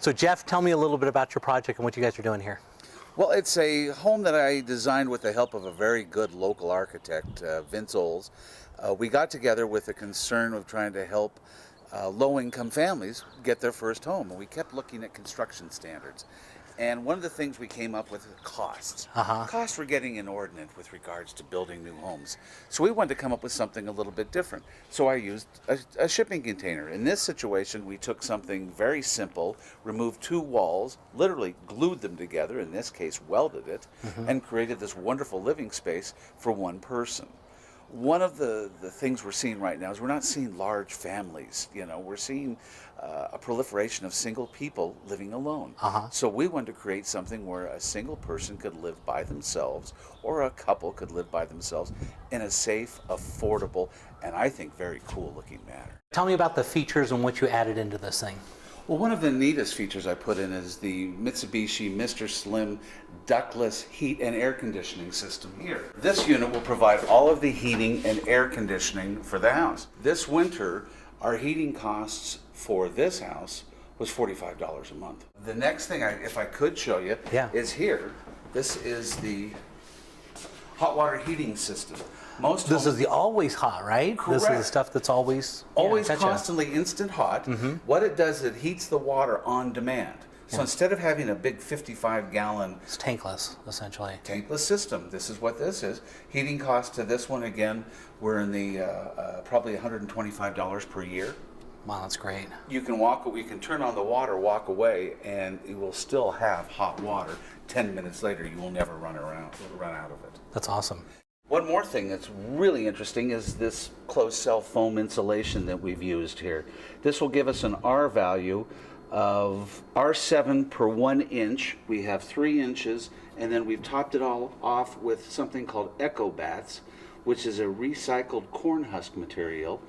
So Jeff, tell me a little bit about your project and what you guys are doing here. Well, it's a home that I designed with the help of a very good local architect, Vince Oles. We got together with a concern of trying to help low-income families get their first home. And we kept looking at construction standards. And one of the things we came up with is costs. Costs were getting inordinate with regards to building new homes. So we wanted to come up with something a little bit different. So I used a shipping container. In this situation, we took something very simple, removed two walls, literally glued them together, in this case welded it, and created this wonderful living space for one person. One of the things we're seeing right now is we're not seeing large families. We're seeing a proliferation of single people living alone. So we wanted to create something where a single person could live by themselves, or a couple could live by themselves in a safe, affordable, and I think very cool looking manner. Tell me about the features and what you added into this thing. Well, one of the neatest features I put in is the Mitsubishi Mr. Slim ductless heat and air conditioning system here. This unit will provide all of the heating and air conditioning for the house. This winter, our heating costs for this house was $45 a month. The next thing, if I could show you, is here. This is the hot water heating system. This is the always hot, right? Correct. This is the stuff that's always constantly instant hot. What it does, it heats the water on demand. So instead of having a big 55-gallon... It's tankless, essentially. Tankless system. This is what this is. Heating cost to this one, again, we're in the probably $125 per year. Wow, that's great. You can turn on the water, walk away, and you will still have hot water. 10 minutes later, you will never run out of it. That's awesome. One more thing that's really interesting is this closed cell foam insulation that we've used here. This will give us an R value of R7 per 1 inch. We have 3 inches, and then we've topped it all off with something called EcoBats, which is a recycled corn husk material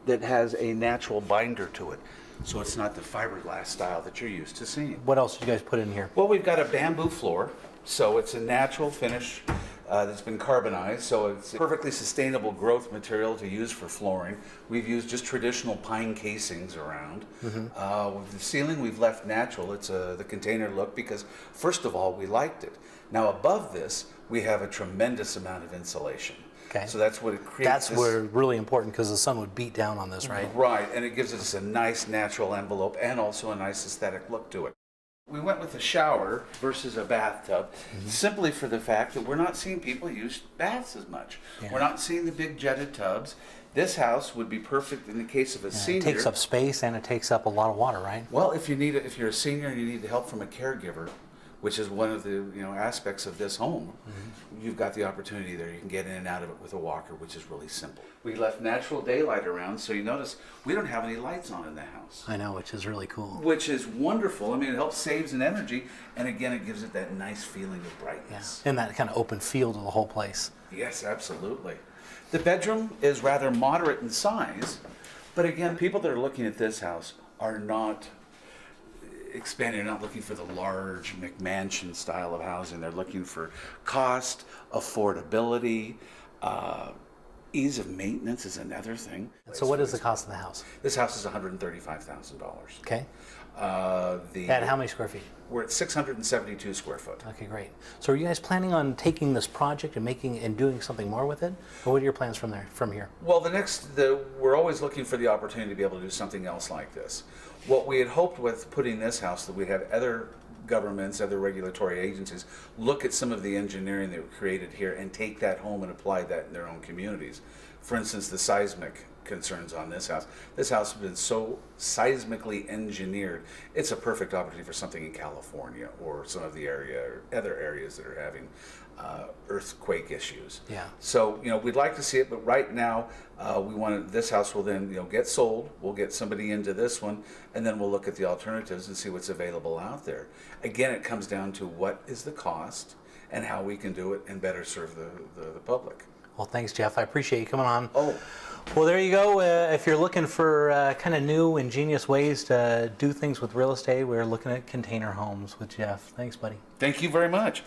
that has a natural binder to it. So it's not the fiberglass style that you're used to seeing. What else did you guys put in here? Well, we've got a bamboo floor, so it's a natural finish that's been carbonized, so it's a perfectly sustainable growth material to use for flooring. We've used just traditional pine casings around. With the ceiling, we've left natural. It's the container look because, first of all, we liked it. Now, above this, we have a tremendous amount of insulation. Okay. So that's what it creates. That's where really important because the sun would beat down on this, right? Right, and it gives us a nice natural envelope and also a nice aesthetic look to it. We went with a shower versus a bathtub simply for the fact that we're not seeing people use baths as much. We're not seeing the big jetted tubs. This house would be perfect in the case of a senior. It takes up space and it takes up a lot of water, right? Well, if you're a senior and you need help from a caregiver, which is one of the aspects of this home, you've got the opportunity there. You can get in and out of it with a walker, which is really simple. We left natural daylight around, so you notice we don't have any lights on in the house. I know, which is really cool. Which is wonderful. I mean, it helps saves in energy, and again, it gives it that nice feeling of brightness. And that kind of open feel to the whole place. Yes, absolutely. The bedroom is rather moderate in size, but again, people that are looking at this house are not expanding. They're not looking for the large McMansion style of housing. They're looking for cost, affordability, ease of maintenance is another thing. So what is the cost of the house? This house is $135,000. Okay. At how many square feet? We're at 672 square foot. Okay, great. So are you guys planning on taking this project and doing something more with it? Or what are your plans from here? Well, we're always looking for the opportunity to be able to do something else like this. What we had hoped with putting this house, that we'd have other governments, other regulatory agencies look at some of the engineering that we created here and take that home and apply that in their own communities. For instance, the seismic concerns on this house. This house has been so seismically engineered. It's a perfect opportunity for something in California or some of the other areas that are having earthquake issues. Yeah. So we'd like to see it, but right now this house will then get sold. We'll get somebody into this one, and then we'll look at the alternatives and see what's available out there. Again, it comes down to what is the cost and how we can do it and better serve the public. Well, thanks, Jeff. I appreciate you coming on. Oh. Well, there you go. If you're looking for kind of new, ingenious ways to do things with real estate, we're looking at container homes with Jeff. Thanks, buddy. Thank you very much.